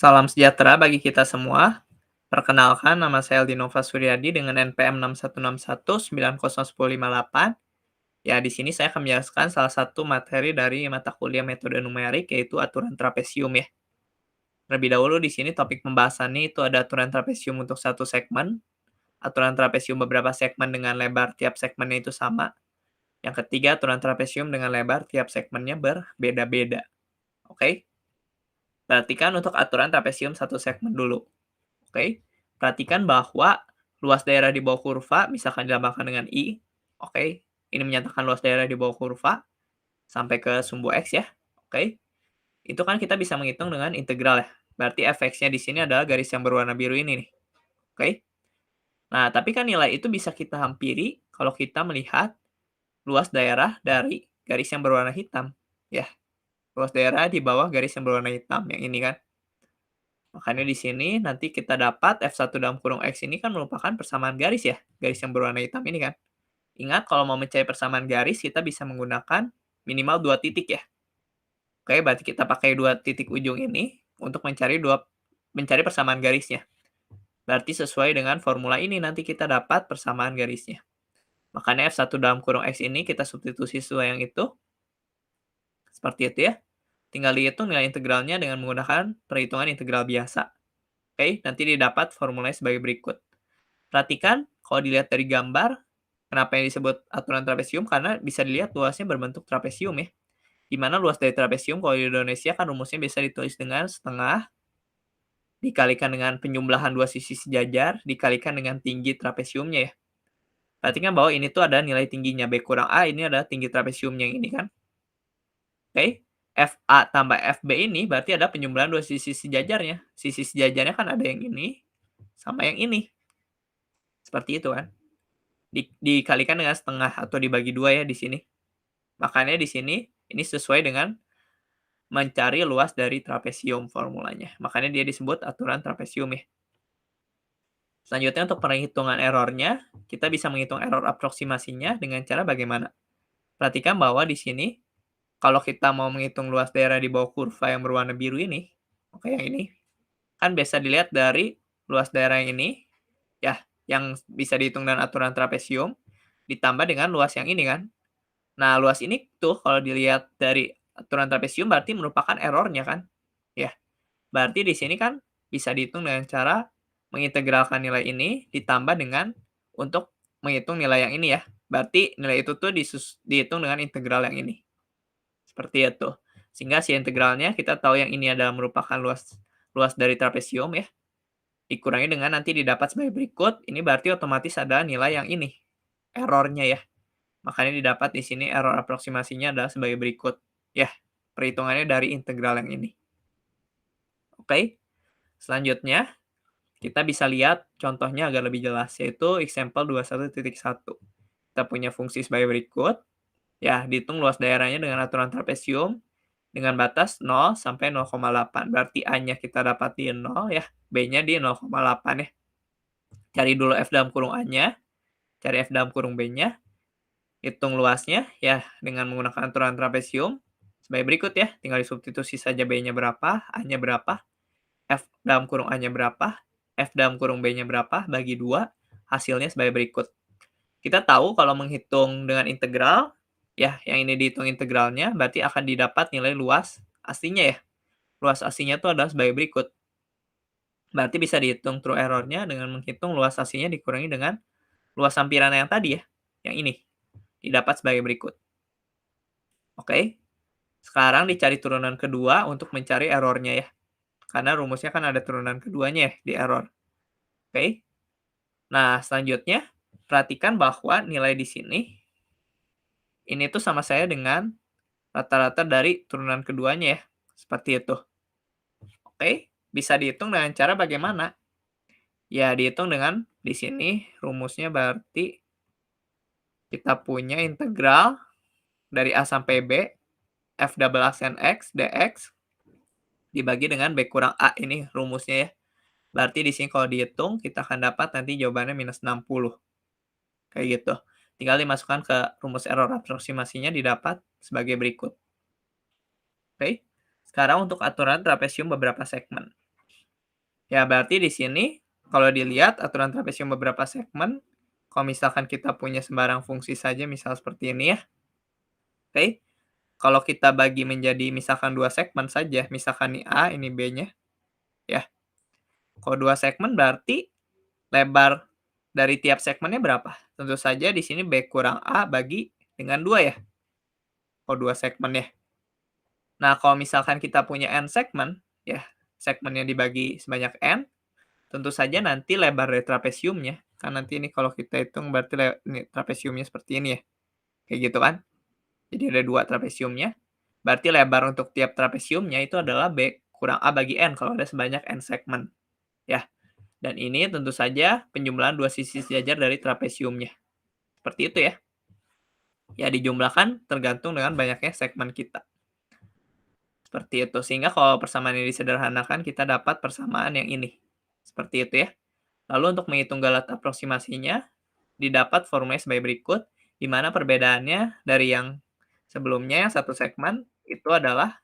Salam sejahtera bagi kita semua. Perkenalkan, nama saya Aldinova Suryadi dengan NPM 616190158. Ya, di sini saya akan menjelaskan salah satu materi dari mata kuliah metode numerik, yaitu aturan trapesium ya. Terlebih dahulu di sini topik pembahasannya itu ada aturan trapesium untuk satu segmen, aturan trapesium beberapa segmen dengan lebar tiap segmennya itu sama. Yang ketiga, aturan trapesium dengan lebar tiap segmennya berbeda-beda. Oke? Perhatikan untuk aturan trapesium satu segmen dulu. Oke, perhatikan bahwa luas daerah di bawah kurva misalkan dilambangkan dengan I. Oke, ini menyatakan luas daerah di bawah kurva sampai ke sumbu X ya. Oke, itu kan kita bisa menghitung dengan integral ya. Berarti fx-nya di sini adalah garis yang berwarna biru ini nih. Oke. Nah, tapi kan nilai itu bisa kita hampiri kalau kita melihat luas daerah dari garis yang berwarna hitam. Ya, luas daerah di bawah garis yang berwarna hitam yang ini kan. Makanya di sini nanti kita dapat F1 dalam kurung X ini kan merupakan persamaan garis ya, garis yang berwarna hitam ini kan. Ingat kalau mau mencari persamaan garis kita bisa menggunakan minimal 2 titik ya. Oke, berarti kita pakai 2 titik ujung ini untuk mencari persamaan garisnya. Berarti sesuai dengan formula ini nanti kita dapat persamaan garisnya. Makanya F1 dalam kurung X ini kita substitusi sesuai yang itu. Seperti itu ya. Tinggal dihitung nilai integralnya dengan menggunakan perhitungan integral biasa. Oke, nanti didapat formulanya sebagai berikut. Perhatikan, kalau dilihat dari gambar, kenapa yang disebut aturan trapesium? Karena bisa dilihat luasnya berbentuk trapesium ya. Di mana luas dari trapesium kalau di Indonesia kan rumusnya bisa ditulis dengan setengah dikalikan dengan penjumlahan dua sisi sejajar dikalikan dengan tinggi trapesiumnya ya. Perhatikan bahwa ini tuh ada nilai tingginya B kurang A, ini adalah tinggi trapesiumnya yang ini kan. Oke, FA tambah FB ini berarti ada penjumlahan dua sisi sejajarnya. Sisi sejajarnya kan ada yang ini sama yang ini. Seperti itu kan. Dikalikan dengan setengah atau dibagi dua ya di sini. Makanya di sini ini sesuai dengan mencari luas dari trapesium formulanya. Makanya dia disebut aturan trapesium ya. Selanjutnya untuk perhitungan errornya, kita bisa menghitung error aproksimasinya dengan cara bagaimana? Perhatikan bahwa di sini, kalau kita mau menghitung luas daerah di bawah kurva yang berwarna biru ini, oke yang ini, kan bisa dilihat dari luas daerah yang ini, ya, yang bisa dihitung dengan aturan trapesium, ditambah dengan luas yang ini kan. Nah, luas ini tuh kalau dilihat dari aturan trapesium berarti merupakan errornya kan? Ya, berarti di sini kan bisa dihitung dengan cara mengintegralkan nilai ini ditambah dengan untuk menghitung nilai yang ini ya. Berarti nilai itu tuh dihitung dengan integral yang ini. Seperti itu. Sehingga si integralnya kita tahu yang ini adalah merupakan luas luas dari trapesium ya. Dikurangi dengan nanti didapat sebagai berikut, ini berarti otomatis ada nilai yang ini, errornya ya. Makanya didapat di sini error aproksimasinya adalah sebagai berikut. Ya, perhitungannya dari integral yang ini. Oke, selanjutnya kita bisa lihat contohnya agar lebih jelas, yaitu example 21.1. Kita punya fungsi sebagai berikut. Ya, dihitung luas daerahnya dengan aturan trapesium dengan batas 0 sampai 0,8. Berarti A-nya kita dapat di 0 ya, B-nya di 0,8 ya. Cari dulu F dalam kurung A-nya, cari F dalam kurung B-nya, hitung luasnya ya dengan menggunakan aturan trapesium sebagai berikut ya. Tinggal disubstitusi saja B-nya berapa, A-nya berapa, F dalam kurung A-nya berapa, F dalam kurung B-nya berapa, bagi 2, hasilnya sebagai berikut. Kita tahu kalau menghitung dengan integral, ya yang ini dihitung integralnya, berarti akan didapat nilai luas aslinya ya. Luas aslinya itu adalah sebagai berikut. Berarti bisa dihitung true error-nya dengan menghitung luas aslinya dikurangi dengan luas sampiran yang tadi ya, yang ini. Didapat sebagai berikut. Oke. Sekarang dicari turunan kedua untuk mencari error-nya ya. Karena rumusnya kan ada turunan keduanya ya di error. Oke. Nah, selanjutnya perhatikan bahwa nilai di sini ini tuh sama saya dengan rata-rata dari turunan keduanya ya. Seperti itu. Oke, bisa dihitung dengan cara bagaimana? Ya, dihitung dengan di sini rumusnya berarti kita punya integral dari A sampai B f double aksen X dx dibagi dengan B kurang A ini rumusnya ya. Berarti di sini kalau dihitung kita akan dapat nanti jawabannya minus 60. Kayak gitu. Tinggal dimasukkan ke rumus error aproksimasinya didapat sebagai berikut. Oke. Sekarang untuk aturan trapesium beberapa segmen. Ya, berarti di sini kalau dilihat aturan trapesium beberapa segmen, kalau misalkan kita punya sembarang fungsi saja misal seperti ini ya, oke. Kalau kita bagi menjadi misalkan 2 segmen saja, misalkan ini A, ini B-nya, ya. Kalau 2 segmen berarti lebar dari tiap segmennya berapa? Tentu saja di sini B kurang A bagi dengan 2 ya, kalau 2 segmen ya. Nah, kalau misalkan kita punya N segmen, ya, segmennya dibagi sebanyak N, tentu saja nanti lebar dari trapesiumnya, kan nanti ini kalau kita hitung berarti ini trapesiumnya seperti ini ya, kayak gitu kan. Jadi ada 2 trapesiumnya, berarti lebar untuk tiap trapesiumnya itu adalah B kurang A bagi N kalau ada sebanyak N segmen, ya. Dan ini tentu saja penjumlahan 2 sisi sejajar dari trapesiumnya. Seperti itu ya. Ya dijumlahkan tergantung dengan banyaknya segmen kita. Seperti itu. Sehingga kalau persamaan ini disederhanakan kita dapat persamaan yang ini. Seperti itu ya. Lalu untuk menghitung galat aproksimasinya didapat formulanya sebagai berikut, di mana perbedaannya dari yang sebelumnya yang satu segmen itu adalah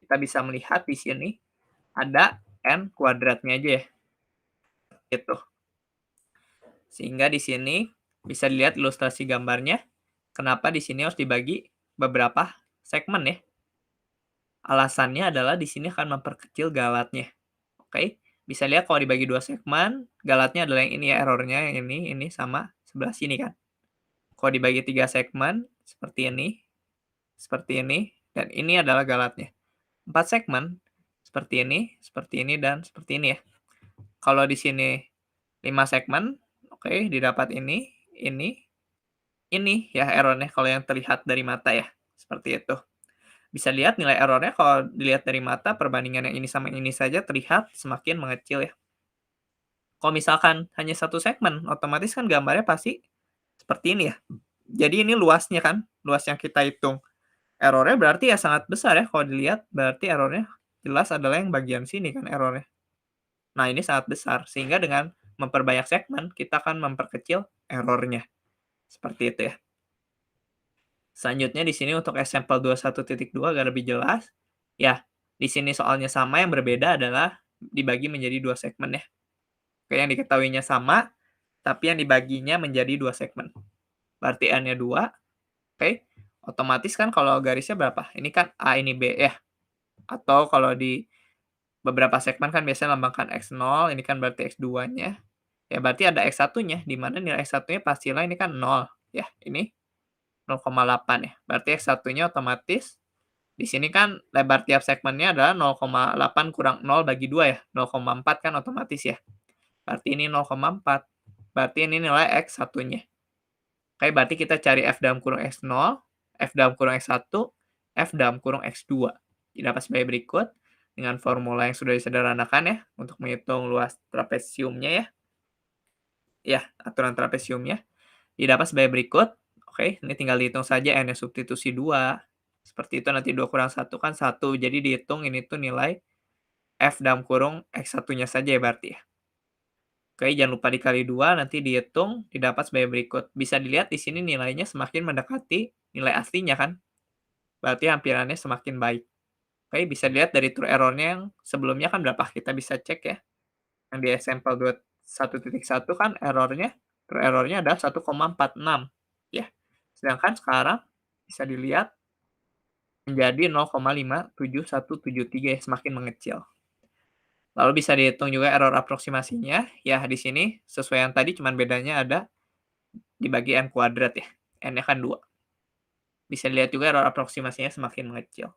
kita bisa melihat di sini ada n kuadratnya aja ya. Gitu. Sehingga di sini bisa dilihat ilustrasi gambarnya. Kenapa di sini harus dibagi beberapa segmen ya. Alasannya adalah di sini akan memperkecil galatnya. Oke, bisa lihat kalau dibagi 2 segmen, galatnya adalah yang ini ya, errornya yang ini sama sebelah sini kan. Kalau dibagi 3 segmen, seperti ini, dan ini adalah galatnya. 4 segmen, seperti ini, dan seperti ini ya. Kalau di sini 5 segmen, oke, didapat ini ya errornya kalau yang terlihat dari mata ya, seperti itu. Bisa lihat nilai errornya kalau dilihat dari mata perbandingan yang ini sama ini saja terlihat semakin mengecil ya. Kalau misalkan hanya satu segmen, otomatis kan gambarnya pasti seperti ini ya. Jadi ini luasnya kan, luas yang kita hitung. Errornya berarti ya sangat besar ya kalau dilihat, berarti errornya jelas adalah yang bagian sini kan errornya. Nah ini sangat besar, sehingga dengan memperbanyak segmen, kita akan memperkecil errornya. Seperti itu ya. Selanjutnya di sini untuk example 21.2 agar lebih jelas, ya di sini soalnya sama, yang berbeda adalah dibagi menjadi 2 segmen ya. Oke, yang diketahuinya sama, tapi yang dibaginya menjadi 2 segmen. Berarti N-nya 2, oke. Otomatis kan kalau garisnya berapa? Ini kan A, ini B ya. Atau kalau di beberapa segmen kan biasanya lambangkan X0, ini kan berarti X2-nya. Ya berarti ada X1-nya, di mana nilai X1-nya pastilah ini kan 0, ya. Ini 0,8 ya. Berarti X1-nya otomatis di sini kan lebar tiap segmennya adalah 0,8 kurang 0 bagi 2 ya, 0,4 kan otomatis ya. Berarti ini 0,4. Berarti ini nilai X1-nya. Oke, berarti kita cari F dalam kurung X0, F dalam kurung X1, F dalam kurung X2. Didapat sebagai berikut, dengan formula yang sudah disederhanakan ya, untuk menghitung luas trapesiumnya ya. Ya, aturan trapesiumnya. Didapat sebagai berikut. Oke, ini tinggal dihitung saja N-nya substitusi 2. Seperti itu, nanti 2 kurang 1 kan 1. Jadi dihitung ini tuh nilai F dalam kurung X1-nya saja ya berarti ya. Oke, jangan lupa dikali 2, nanti dihitung, didapat sebagai berikut. Bisa dilihat di sini nilainya semakin mendekati nilai aslinya kan? Berarti hampirannya semakin baik. Oke, bisa dilihat dari true error-nya yang sebelumnya kan berapa? Kita bisa cek ya. Yang di example 21.1 kan true error-nya adalah 1,46 ya. Sedangkan sekarang bisa dilihat menjadi 0,57173 ya, semakin mengecil. Lalu bisa dihitung juga error aproksimasinya, ya di sini sesuai yang tadi cuman bedanya ada dibagi N kuadrat ya, N-nya kan 2. Bisa dilihat juga error aproksimasinya semakin mengecil.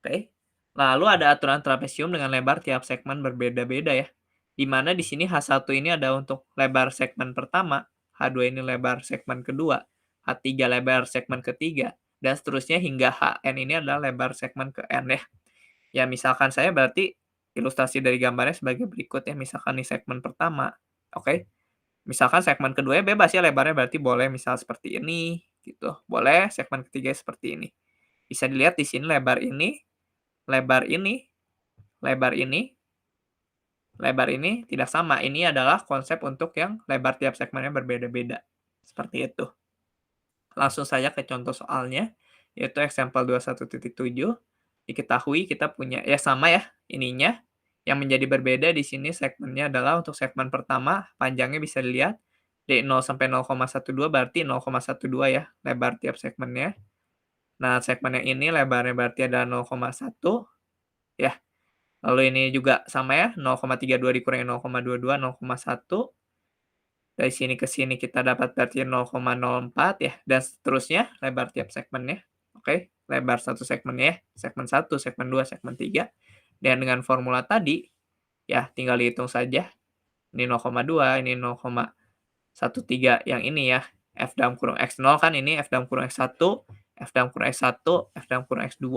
Oke. Lalu ada aturan trapesium dengan lebar tiap segmen berbeda-beda ya. Di mana di sini H1 ini ada untuk lebar segmen pertama, H2 ini lebar segmen kedua, H3 lebar segmen ketiga, dan seterusnya hingga Hn ini adalah lebar segmen ke N ya. Ya misalkan saya berarti ilustrasi dari gambarnya sebagai berikut ya, misalkan nih segmen pertama, oke. Misalkan segmen kedua bebas ya lebarnya, berarti boleh misal seperti ini, gitu. Boleh segmen ketiga seperti ini. Bisa dilihat di sini lebar ini, lebar ini, lebar ini, lebar ini tidak sama. Ini adalah konsep untuk yang lebar tiap segmennya berbeda-beda. Seperti itu. Langsung saja ke contoh soalnya, yaitu example 21.7. Diketahui kita punya, ya sama ya ininya. Yang menjadi berbeda di sini segmennya adalah untuk segmen pertama, panjangnya bisa dilihat dari 0 sampai 0,12 berarti 0,12 ya, lebar tiap segmennya. Nah, segmen yang ini lebarnya berarti adalah 0,1 ya. Lalu ini juga sama ya, 0,32 dikurangi 0,22, 0,1. Dari sini ke sini kita dapat berarti 0,04 ya, dan seterusnya lebar tiap segmennya. Oke, lebar satu segmennya ya, segmen satu, segmen 2, segmen 3. Dan dengan formula tadi, ya tinggal dihitung saja. Ini 0,2, ini 0,13 yang ini ya. F dalam kurung X0 kan ini F dalam kurung X1, F dalam kurung X1, F dalam kurung X2.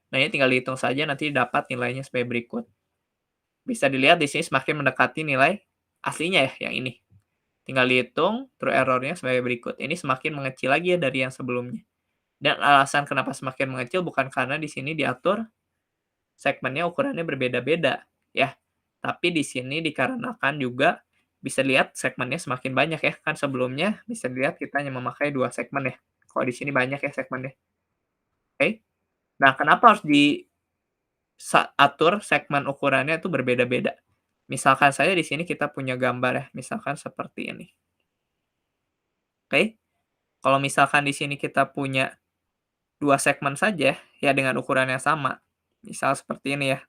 Nah, ini tinggal dihitung saja nanti dapat nilainya sebagai berikut. Bisa dilihat di sini semakin mendekati nilai aslinya ya, yang ini. Tinggal dihitung true error-nya sebagai berikut. Ini semakin mengecil lagi ya dari yang sebelumnya. Dan alasan kenapa semakin mengecil bukan karena di sini diatur segmennya ukurannya berbeda-beda ya. Tapi di sini dikarenakan juga bisa lihat segmennya semakin banyak ya. Kan sebelumnya bisa dilihat kita hanya memakai 2 segmen ya. Kalau di sini banyak ya segmennya. Oke. Nah, kenapa harus atur segmen ukurannya itu berbeda-beda? Misalkan saja di sini kita punya gambar ya, misalkan seperti ini. Oke. Kalau misalkan di sini kita punya 2 segmen saja, ya dengan ukuran yang sama. Misal seperti ini ya.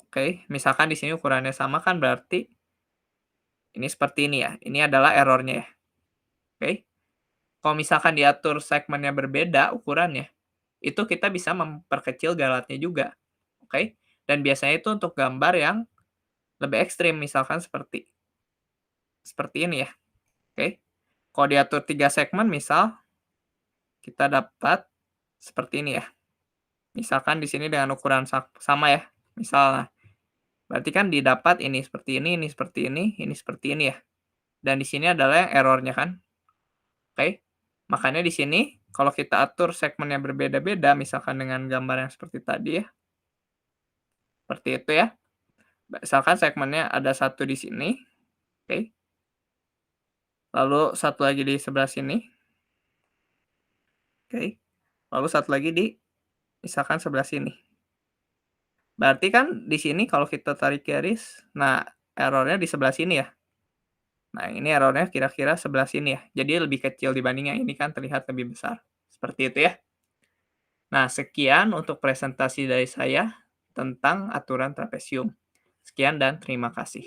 Oke, misalkan di sini ukurannya sama kan berarti ini seperti ini ya. Ini adalah error-nya ya. Oke. Kalau misalkan diatur segmennya berbeda ukurannya, itu kita bisa memperkecil galatnya juga. Oke. Dan biasanya itu untuk gambar yang lebih ekstrim, misalkan seperti ini ya. Oke. Kalau diatur 3 segmen misal, kita dapat seperti ini ya. Misalkan di sini dengan ukuran sama ya. Misal, berarti kan didapat ini seperti ini seperti ini ya. Dan di sini adalah yang error-nya kan. Oke. Makanya di sini kalau kita atur segmen yang berbeda-beda, misalkan dengan gambar yang seperti tadi ya, seperti itu ya. Misalkan segmennya ada satu di sini, oke. Lalu satu lagi di sebelah sini, oke. Lalu satu lagi di misalkan sebelah sini. Berarti kan di sini kalau kita tarik garis, nah error-nya di sebelah sini ya. Nah, ini error-nya kira-kira sebelah sini ya. Jadi lebih kecil dibanding yang ini kan terlihat lebih besar. Seperti itu ya. Nah, sekian untuk presentasi dari saya tentang aturan trapesium. Sekian dan terima kasih.